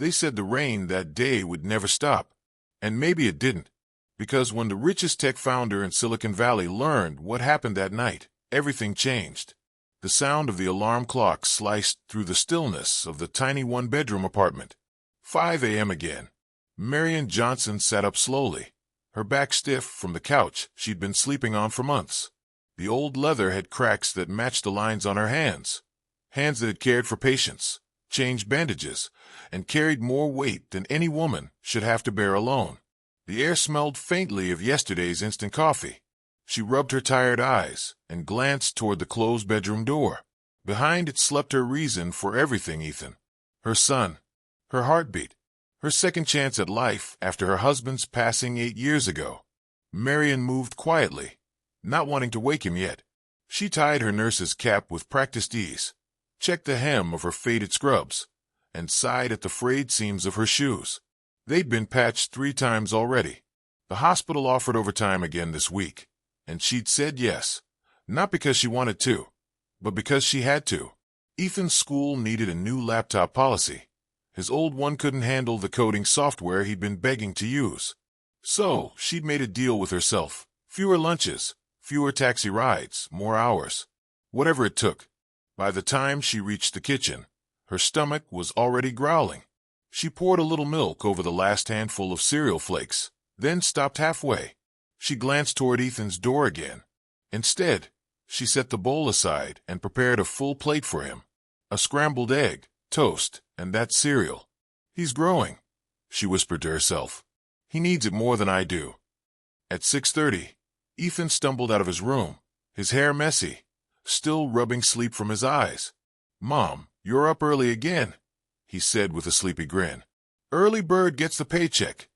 They said the rain that day would never stop. And maybe it didn't. Because when the richest tech founder in Silicon Valley learned what happened that night, everything changed. The sound of the alarm clock sliced through the stillness of the tiny one-bedroom apartment. 5 a.m. again. Marion Johnson sat up slowly, her back stiff from the couch she'd been sleeping on for months. The old leather had cracks that matched the lines on her hands. Hands that had cared for patients, changed bandages, and carried more weight than any woman should have to bear alone. The air smelled faintly of yesterday's instant coffee. She rubbed her tired eyes and glanced toward the closed bedroom door. Behind it slept her reason for everything, Ethan. Her son. Her heartbeat. Her second chance at life after her husband's passing 8 years ago. Marion moved quietly, not wanting to wake him yet. She tied her nurse's cap with practiced ease, checked the hem of her faded scrubs, and sighed at the frayed seams of her shoes. They'd been patched 3 times already. The hospital offered overtime again this week, and she'd said yes, not because she wanted to, but because she had to. Ethan's school needed a new laptop policy. His old one couldn't handle the coding software he'd been begging to use. So she'd made a deal with herself. Fewer lunches, fewer taxi rides, more hours. Whatever it took. By the time she reached the kitchen, her stomach was already growling. She poured a little milk over the last handful of cereal flakes, then stopped halfway. She glanced toward Ethan's door again. Instead, she set the bowl aside and prepared a full plate for him. A scrambled egg, toast, and that cereal. He's growing, she whispered to herself. He needs it more than I do. At 6:30, Ethan stumbled out of his room, his hair messy, still rubbing sleep from his eyes. "Mom, you're up early again," he said with a sleepy grin. "Early bird gets the paycheck,"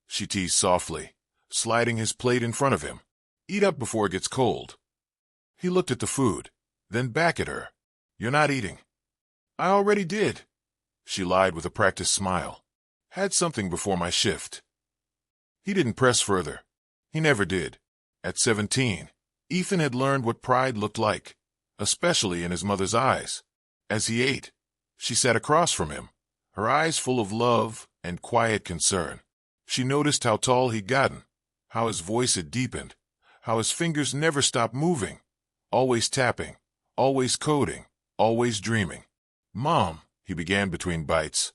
she teased softly, sliding his plate in front of him. "Eat up before it gets cold." He looked at the food, then back at her. "You're not eating." "I already did," she lied with a practiced smile. "Had something before my shift." He didn't press further. He never did. At 17, Ethan had learned what pride looked like, especially in his mother's eyes. As he ate, she sat across from him, her eyes full of love and quiet concern. She noticed how tall he'd gotten, how his voice had deepened, how his fingers never stopped moving, always tapping, always coding, always dreaming. "Mom," he began between bites,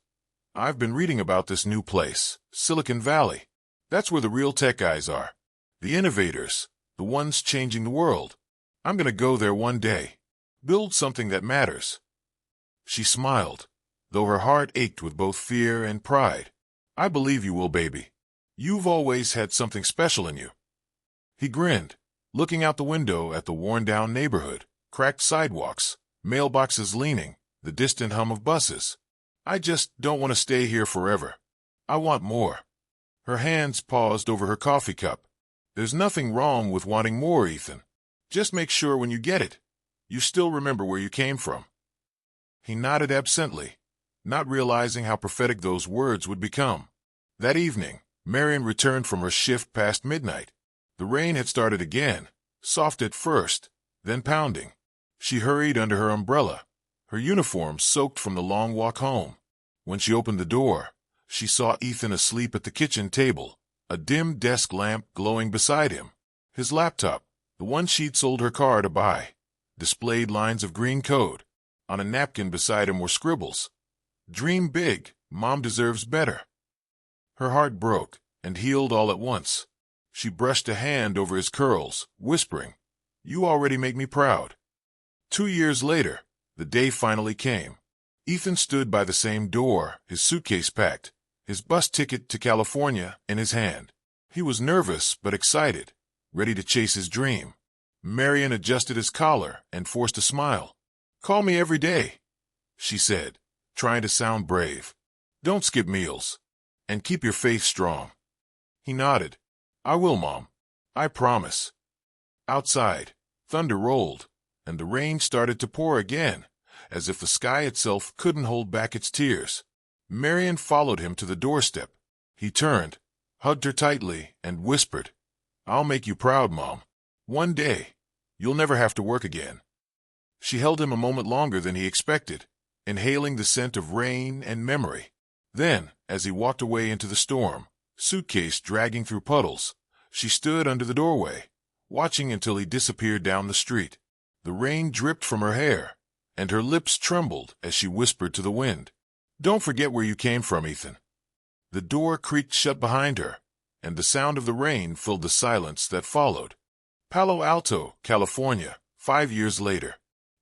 "I've been reading about this new place, Silicon Valley. That's where the real tech guys are. The innovators, the ones changing the world. I'm going to go there one day. Build something that matters." She smiled, though her heart ached with both fear and pride. "I believe you will, baby. You've always had something special in you." He grinned, looking out the window at the worn-down neighborhood, cracked sidewalks, mailboxes leaning, the distant hum of buses. "I just don't want to stay here forever. I want more." Her hands paused over her coffee cup. "There's nothing wrong with wanting more, Ethan. Just make sure when you get it, you still remember where you came from." He nodded absently, not realizing how prophetic those words would become. That evening, Marion returned from her shift past midnight. The rain had started again, soft at first, then pounding. She hurried under her umbrella, her uniform soaked from the long walk home. When she opened the door, she saw Ethan asleep at the kitchen table, a dim desk lamp glowing beside him. His laptop, the one she'd sold her car to buy, displayed lines of green code. On a napkin beside him were scribbles. "Dream big, Mom deserves better." Her heart broke and healed all at once. She brushed a hand over his curls, whispering, "You already make me proud." 2 years later, the day finally came. Ethan stood by the same door, his suitcase packed, his bus ticket to California in his hand. He was nervous but excited, ready to chase his dream. Marion adjusted his collar and forced a smile. "Call me every day," she said, trying to sound brave. "Don't skip meals. And keep your faith strong." He nodded. "I will, Mom. I promise." Outside, thunder rolled, and the rain started to pour again, as if the sky itself couldn't hold back its tears. Marion followed him to the doorstep. He turned, hugged her tightly, and whispered, "I'll make you proud, Mom. One day, you'll never have to work again." She held him a moment longer than he expected, inhaling the scent of rain and memory. Then, as he walked away into the storm, suitcase dragging through puddles, she stood under the doorway, watching until he disappeared down the street. The rain dripped from her hair, and her lips trembled as she whispered to the wind, "Don't forget where you came from, Ethan." The door creaked shut behind her, and the sound of the rain filled the silence that followed. Palo Alto, California, 5 years later.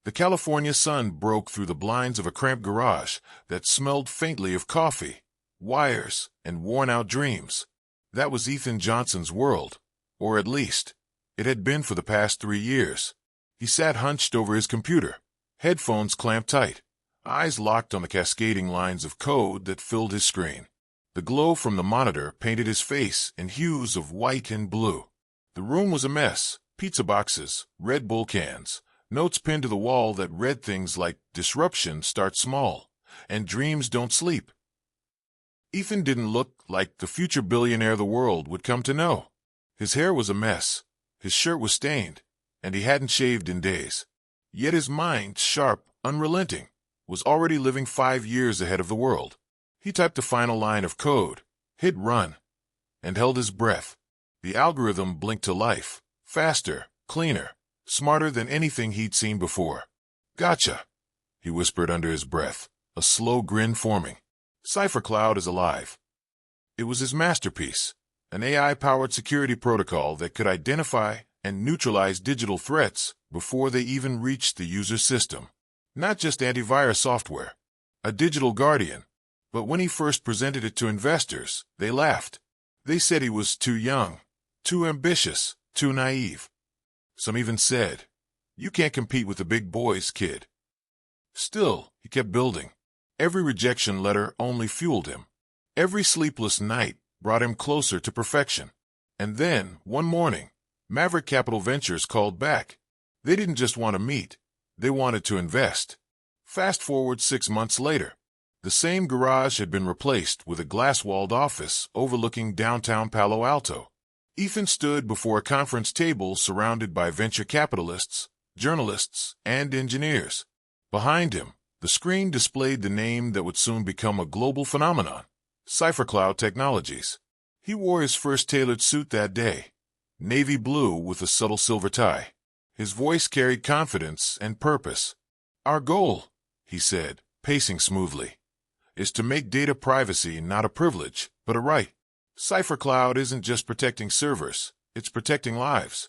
The California sun broke through the blinds of a cramped garage that smelled faintly of coffee, wires, and worn-out dreams. That was Ethan Johnson's world, or at least, it had been for the past 3 years. He sat hunched over his computer, headphones clamped tight, eyes locked on the cascading lines of code that filled his screen. The glow from the monitor painted his face in hues of white and blue. The room was a mess: pizza boxes, Red Bull cans, notes pinned to the wall that read things like "Disruption starts small," and "Dreams don't sleep." Ethan didn't look like the future billionaire the world would come to know. His hair was a mess, his shirt was stained, and he hadn't shaved in days. Yet his mind, sharp, unrelenting, was already living 5 years ahead of the world. He typed the final line of code, hit run, and held his breath. The algorithm blinked to life, faster, cleaner, smarter than anything he'd seen before. "Gotcha," he whispered under his breath, a slow grin forming. Cipher Cloud is alive. It was his masterpiece, an AI-powered security protocol that could identify and neutralize digital threats before they even reached the user's system. Not just antivirus software, a digital guardian. But when he first presented it to investors, they laughed. They said he was too young, too ambitious, too naive. Some even said, "You can't compete with the big boys, kid." Still, he kept building. Every rejection letter only fueled him. Every sleepless night brought him closer to perfection. And then, one morning, Maverick Capital Ventures called back. They didn't just want to meet, they wanted to invest. Fast forward 6 months later. The same garage had been replaced with a glass-walled office overlooking downtown Palo Alto. Ethan stood before a conference table surrounded by venture capitalists, journalists, and engineers. Behind him, the screen displayed the name that would soon become a global phenomenon, Cipher Cloud Technologies. He wore his first tailored suit that day, navy blue with a subtle silver tie. His voice carried confidence and purpose. "Our goal," he said, pacing smoothly, "is to make data privacy not a privilege, but a right. Cipher Cloud isn't just protecting servers, it's protecting lives."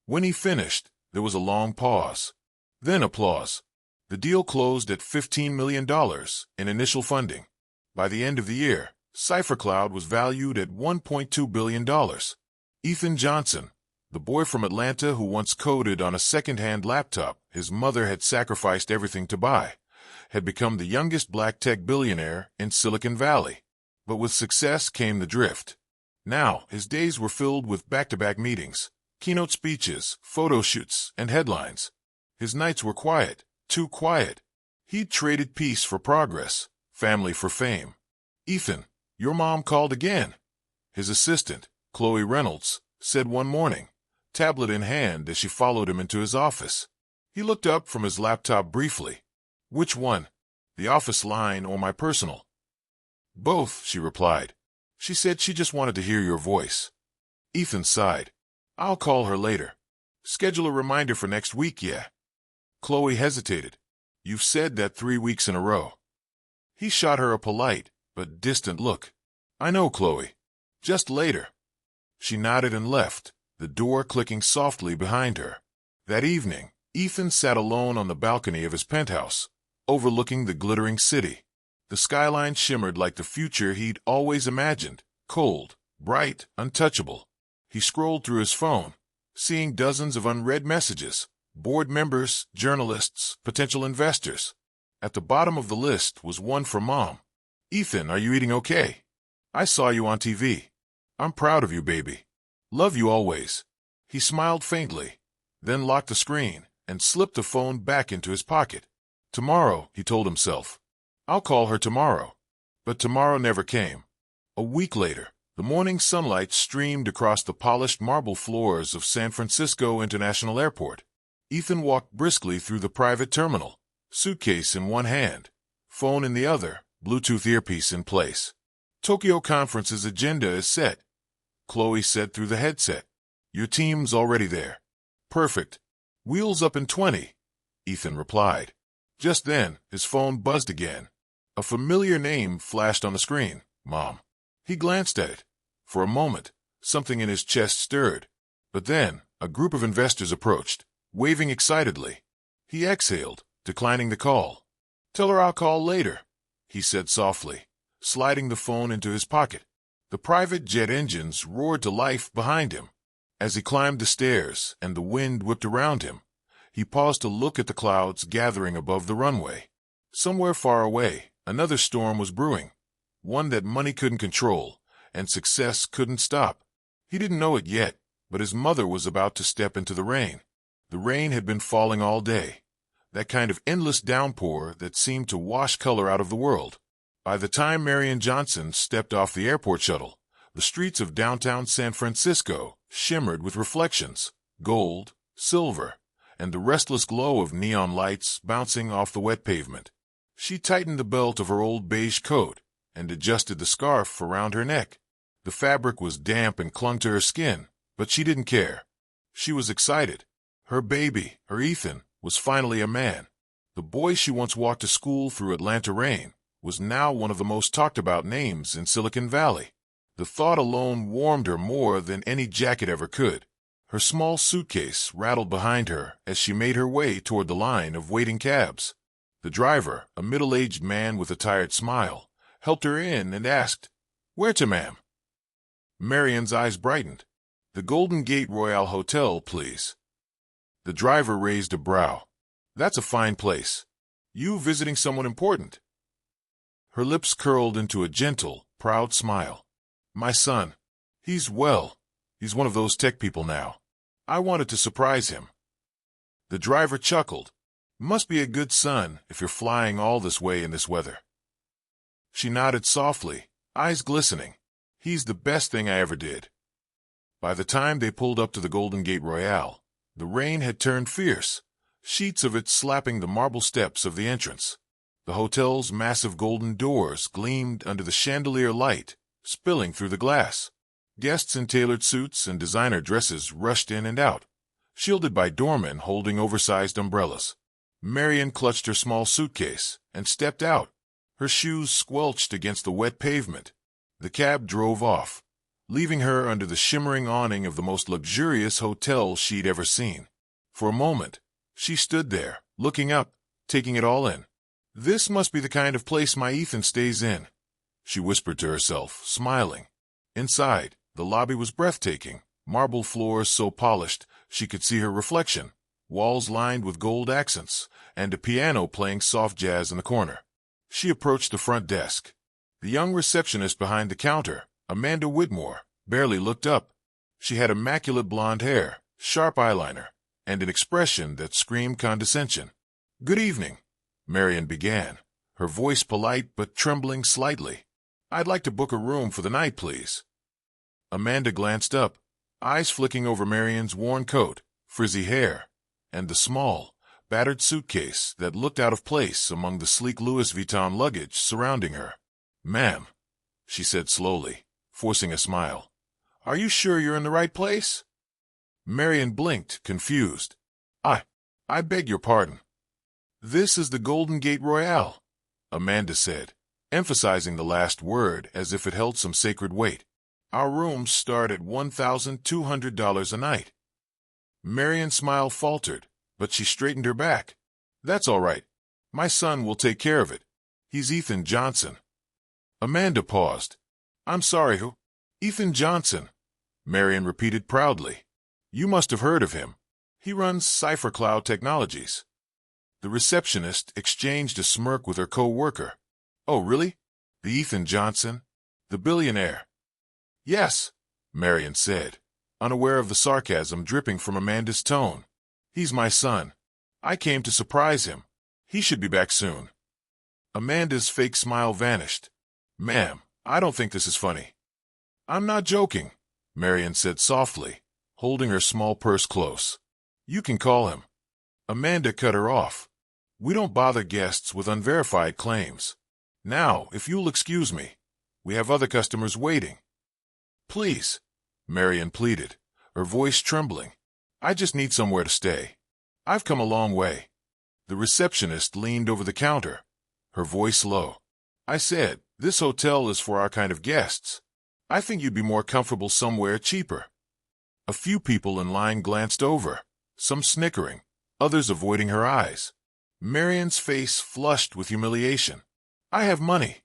When he finished, there was a long pause. Then applause. The deal closed at $15 million in initial funding. By the end of the year, Cipher Cloud was valued at $1.2 billion. Ethan Johnson, the boy from Atlanta who once coded on a second-hand laptop his mother had sacrificed everything to buy, had become the youngest black tech billionaire in Silicon Valley. But with success came the drift. Now, his days were filled with back-to-back meetings, keynote speeches, photo shoots, and headlines. His nights were quiet, too quiet. He'd traded peace for progress, family for fame. "Ethan, your mom called again," his assistant, Chloe Reynolds, said one morning, tablet in hand as she followed him into his office. He looked up from his laptop briefly. "Which one? The office line or my personal?" "Both," she replied. "She said she just wanted to hear your voice." Ethan sighed. "I'll call her later. Schedule a reminder for next week, yeah?" Chloe hesitated. "You've said that 3 weeks in a row." He shot her a polite but distant look. "I know, Chloe. Just later." She nodded and left, the door clicking softly behind her. That evening, Ethan sat alone on the balcony of his penthouse, overlooking the glittering city. The skyline shimmered like the future he'd always imagined, cold, bright, untouchable. He scrolled through his phone, seeing dozens of unread messages, board members, journalists, potential investors. At the bottom of the list was one from Mom. "Ethan, are you eating okay? I saw you on TV. I'm proud of you, baby. Love you always." He smiled faintly, then locked the screen and slipped the phone back into his pocket. "Tomorrow," he told himself. "I'll call her tomorrow." But tomorrow never came. A week later, the morning sunlight streamed across the polished marble floors of San Francisco International Airport. Ethan walked briskly through the private terminal, suitcase in one hand, phone in the other, Bluetooth earpiece in place. Tokyo conference's agenda is set, Chloe said through the headset. Your team's already there. Perfect. Wheels up in 20, Ethan replied. Just then, his phone buzzed again. A familiar name flashed on the screen. Mom. He glanced at it. For a moment, something in his chest stirred. But then, a group of investors approached, waving excitedly. He exhaled, declining the call. Tell her I'll call later, he said softly, sliding the phone into his pocket. The private jet engines roared to life behind him. As he climbed the stairs and the wind whipped around him, he paused to look at the clouds gathering above the runway. Somewhere far away, another storm was brewing, one that money couldn't control and success couldn't stop. He didn't know it yet, but his mother was about to step into the rain. The rain had been falling all day, that kind of endless downpour that seemed to wash color out of the world. By the time Marion Johnson stepped off the airport shuttle, the streets of downtown San Francisco shimmered with reflections, gold, silver, and the restless glow of neon lights bouncing off the wet pavement. She tightened the belt of her old beige coat and adjusted the scarf around her neck. The fabric was damp and clung to her skin, but she didn't care. She was excited. Her baby, her Ethan, was finally a man. The boy she once walked to school through Atlanta rain was now one of the most talked about names in Silicon Valley. The thought alone warmed her more than any jacket ever could. Her small suitcase rattled behind her as she made her way toward the line of waiting cabs. The driver, a middle-aged man with a tired smile, helped her in and asked, "Where to, ma'am?" Marion's eyes brightened. "The Golden Gate Royale Hotel, please." The driver raised a brow. "That's a fine place. You visiting someone important?" Her lips curled into a gentle, proud smile. "My son. He's well. He's one of those tech people now. I wanted to surprise him." The driver chuckled. "Must be a good son if you're flying all this way in this weather." She nodded softly, eyes glistening. "He's the best thing I ever did." By the time they pulled up to the Golden Gate Royale, the rain had turned fierce, sheets of it slapping the marble steps of the entrance. The hotel's massive golden doors gleamed under the chandelier light, spilling through the glass. Guests in tailored suits and designer dresses rushed in and out, shielded by doormen holding oversized umbrellas. Marion clutched her small suitcase and stepped out. Her shoes squelched against the wet pavement. The cab drove off, leaving her under the shimmering awning of the most luxurious hotel she'd ever seen. For a moment, she stood there, looking up, taking it all in. "This must be the kind of place my Ethan stays in," she whispered to herself, smiling. Inside, the lobby was breathtaking, marble floors so polished she could see her reflection, walls lined with gold accents, and a piano playing soft jazz in the corner. She approached the front desk. The young receptionist behind the counter, Amanda Whitmore, barely looked up. She had immaculate blonde hair, sharp eyeliner, and an expression that screamed condescension. "Good evening," Marion began, her voice polite but trembling slightly. "I'd like to book a room for the night, please." Amanda glanced up, eyes flicking over Marion's worn coat, frizzy hair, and the small, battered suitcase that looked out of place among the sleek Louis Vuitton luggage surrounding her. "Ma'am," she said slowly, forcing a smile, "are you sure you're in the right place?" Marion blinked, confused. I beg your pardon." "This is the Golden Gate Royale," Amanda said, emphasizing the last word as if it held some sacred weight. "Our rooms start at $1,200 a night." Marion's smile faltered, but she straightened her back. "That's all right. My son will take care of it. He's Ethan Johnson." Amanda paused. "I'm sorry, who?" "Ethan Johnson," Marion repeated proudly. "You must have heard of him. He runs Cipher Cloud Technologies." The receptionist exchanged a smirk with her co-worker. "Oh, really? The Ethan Johnson? The billionaire?" "Yes," Marion said, unaware of the sarcasm dripping from Amanda's tone. "He's my son. I came to surprise him. He should be back soon." Amanda's fake smile vanished. "Ma'am, I don't think this is funny." "I'm not joking," Marion said softly, holding her small purse close. "You can call him." Amanda cut her off. "We don't bother guests with unverified claims." Now, if you'll excuse me, we have other customers waiting. Please, Marion pleaded, her voice trembling. I just need somewhere to stay. I've come a long way. The receptionist leaned over the counter, her voice low. I said, this hotel is for our kind of guests. I think you'd be more comfortable somewhere cheaper. A few people in line glanced over, some snickering, others avoiding her eyes. Marion's face flushed with humiliation. I have money,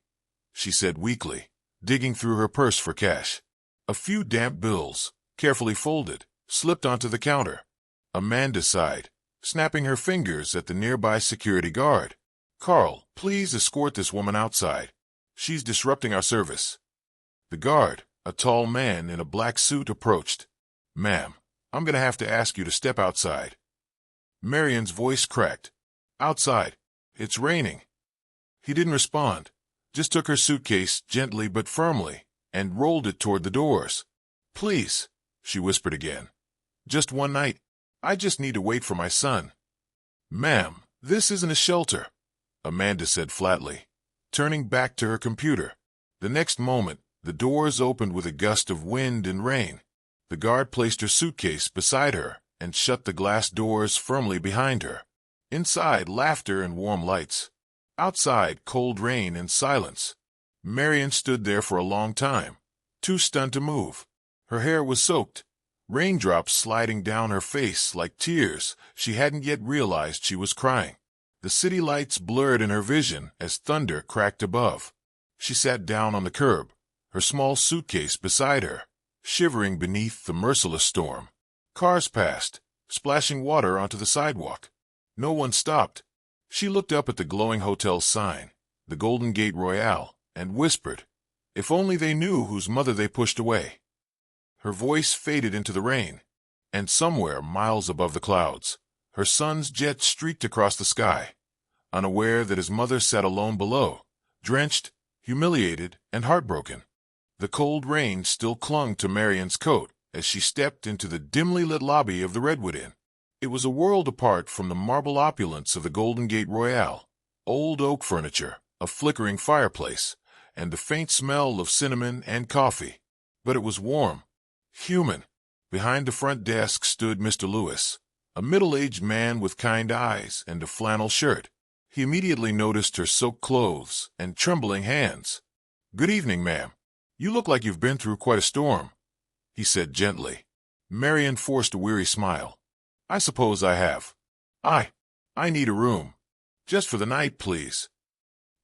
she said weakly, digging through her purse for cash. A few damp bills, carefully folded, slipped onto the counter. Amanda sighed, snapping her fingers at the nearby security guard. Carl, please escort this woman outside. She's disrupting our service. The guard, a tall man in a black suit, approached. Ma'am, I'm going to have to ask you to step outside. Marion's voice cracked. Outside. It's raining. He didn't respond, just took her suitcase gently but firmly and rolled it toward the doors. Please, she whispered again. Just one night. I just need to wait for my son. Ma'am, this isn't a shelter, Amanda said flatly, turning back to her computer. The next moment, the doors opened with a gust of wind and rain. The guard placed her suitcase beside her and shut the glass doors firmly behind her. Inside, laughter and warm lights. Outside, cold rain and silence. Marion stood there for a long time, too stunned to move. Her hair was soaked, raindrops sliding down her face like tears. She hadn't yet realized she was crying. The city lights blurred in her vision as thunder cracked above. She sat down on the curb, her small suitcase beside her, shivering beneath the merciless storm. Cars passed, splashing water onto the sidewalk. No one stopped. She looked up at the glowing hotel sign, the Golden Gate Royale, and whispered, if only they knew whose mother they pushed away. Her voice faded into the rain, and somewhere miles above the clouds, her son's jet streaked across the sky, unaware that his mother sat alone below, drenched, humiliated, and heartbroken. The cold rain still clung to Marion's coat as she stepped into the dimly lit lobby of the Redwood Inn. It was a world apart from the marble opulence of the Golden Gate Royale, old oak furniture, a flickering fireplace, and the faint smell of cinnamon and coffee. But it was warm, human. Behind the front desk stood Mr. Lewis, a middle-aged man with kind eyes and a flannel shirt. He immediately noticed her soaked clothes and trembling hands. Good evening, ma'am. You look like you've been through quite a storm, he said gently. Marion forced a weary smile. I suppose I have. I need a room. Just for the night, please.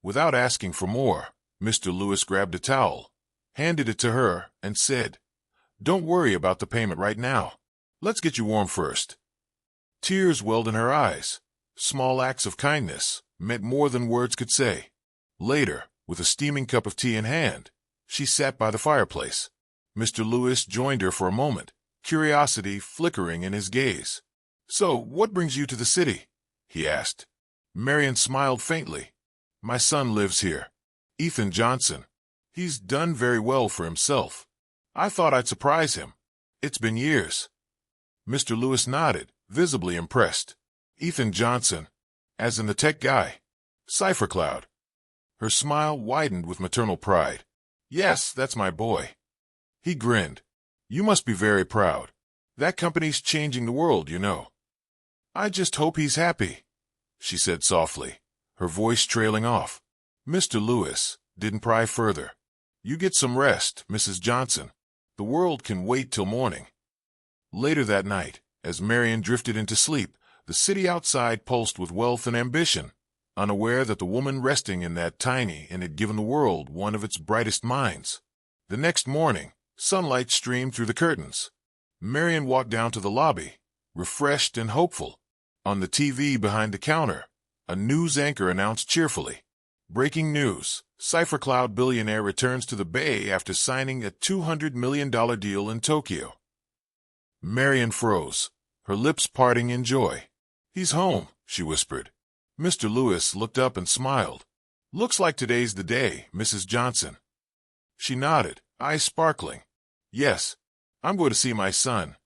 Without asking for more, Mr. Lewis grabbed a towel, handed it to her, and said, Don't worry about the payment right now. Let's get you warm first. Tears welled in her eyes. Small acts of kindness meant more than words could say. Later, with a steaming cup of tea in hand, she sat by the fireplace. Mr. Lewis joined her for a moment, curiosity flickering in his gaze. So, what brings you to the city? He asked. Marion smiled faintly. My son lives here. Ethan Johnson. He's done very well for himself. I thought I'd surprise him. It's been years. Mr. Lewis nodded, visibly impressed. Ethan Johnson, as in the tech guy. Cipher Cloud. Her smile widened with maternal pride. Yes, that's my boy. He grinned. You must be very proud. That company's changing the world, you know. I just hope he's happy, she said softly, her voice trailing off. Mr. Lewis didn't pry further. You get some rest, Mrs. Johnson. The world can wait till morning. Later that night, as Marion drifted into sleep, the city outside pulsed with wealth and ambition, unaware that the woman resting in that tiny inn had given the world one of its brightest minds. The next morning, sunlight streamed through the curtains. Marion walked down to the lobby, refreshed and hopeful. On the TV behind the counter, a news anchor announced cheerfully, Breaking news, Cipher Cloud billionaire returns to the Bay after signing a $200 million deal in Tokyo. Marion froze, her lips parting in joy. He's home, she whispered. Mr. Lewis looked up and smiled. Looks like today's the day, Mrs. Johnson. She nodded, eyes sparkling. Yes, I'm going to see my son.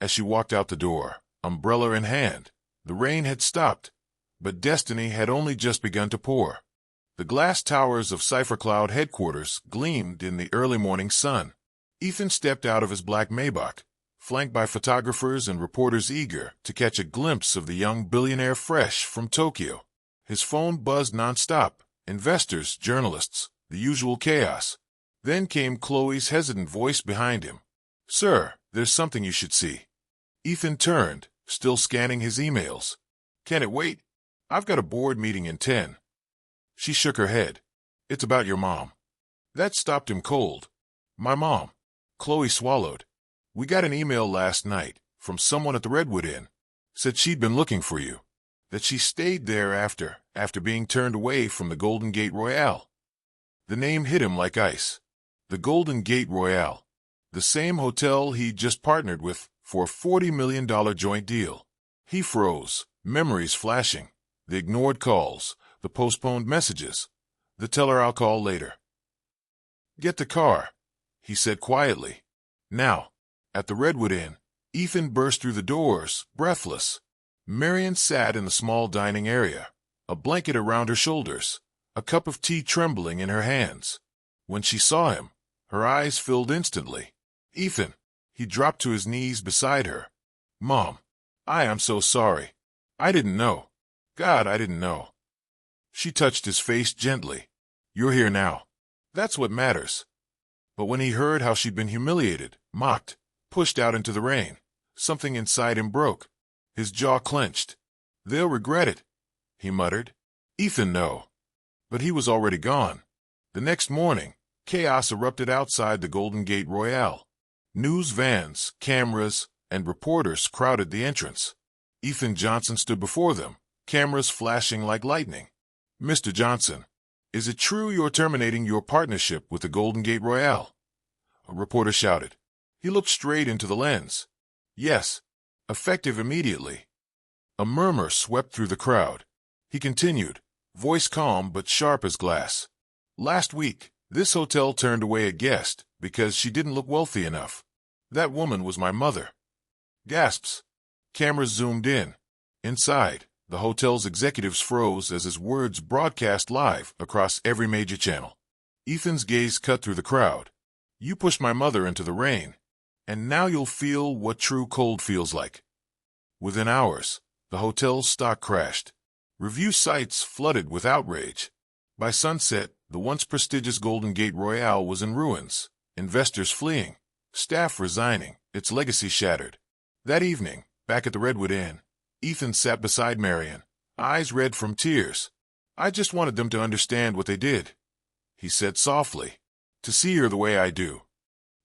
As she walked out the door, umbrella in hand, the rain had stopped, but destiny had only just begun to pour. The glass towers of Cipher Cloud headquarters gleamed in the early morning sun. Ethan stepped out of his black Maybach, flanked by photographers and reporters eager to catch a glimpse of the young billionaire fresh from Tokyo. His phone buzzed nonstop. Investors, journalists, the usual chaos. Then came Chloe's hesitant voice behind him. "Sir, there's something you should see." Ethan turned, still scanning his emails. "Can it wait? I've got a board meeting in 10. She shook her head. "It's about your mom." That stopped him cold. "My mom." Chloe swallowed. "We got an email last night from someone at the Redwood Inn. Said she'd been looking for you. That she stayed there after being turned away from the Golden Gate Royale." The name hit him like ice. The Golden Gate Royale. The same hotel he'd just partnered with for a $40 million joint deal. He froze, memories flashing. The ignored calls, the postponed messages. The "tell her I'll call later." "Get the car," he said quietly. Now, at the Redwood Inn, Ethan burst through the doors, breathless. Marion sat in the small dining area, a blanket around her shoulders, a cup of tea trembling in her hands. When she saw him, her eyes filled instantly. "Ethan." He dropped to his knees beside her. "Mom, I am so sorry. I didn't know. God, I didn't know." She touched his face gently. "You're here now. That's what matters." But when he heard how she'd been humiliated, mocked, pushed out into the rain, something inside him broke. His jaw clenched. "They'll regret it," he muttered. Ethan, no. But he was already gone. The next morning, chaos erupted outside the Golden Gate Royale. News vans, cameras, and reporters crowded the entrance. Ethan Johnson stood before them, cameras flashing like lightning. "Mr. Johnson, is it true you're terminating your partnership with the Golden Gate Royale?" A reporter shouted. He looked straight into the lens. "Yes, effective immediately." A murmur swept through the crowd. He continued, voice calm but sharp as glass. "Last week, this hotel turned away a guest because she didn't look wealthy enough. That woman was my mother." Gasps. Cameras zoomed in. Inside, the hotel's executives froze as his words broadcast live across every major channel. Ethan's gaze cut through the crowd. "You pushed my mother into the rain, and now you'll feel what true cold feels like." Within hours, the hotel's stock crashed. Review sites flooded with outrage. By sunset, the once prestigious Golden Gate Royale was in ruins, investors fleeing, staff resigning, its legacy shattered. That evening, back at the Redwood Inn, Ethan sat beside Marion, eyes red from tears. "I just wanted them to understand what they did," he said softly, "to see her the way I do."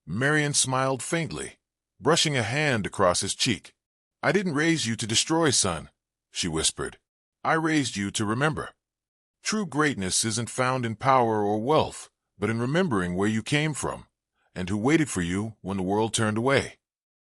Marion smiled faintly, brushing a hand across his cheek. "I didn't raise you to destroy, son," she whispered. "I raised you to remember. True greatness isn't found in power or wealth, but in remembering where you came from and who waited for you when the world turned away."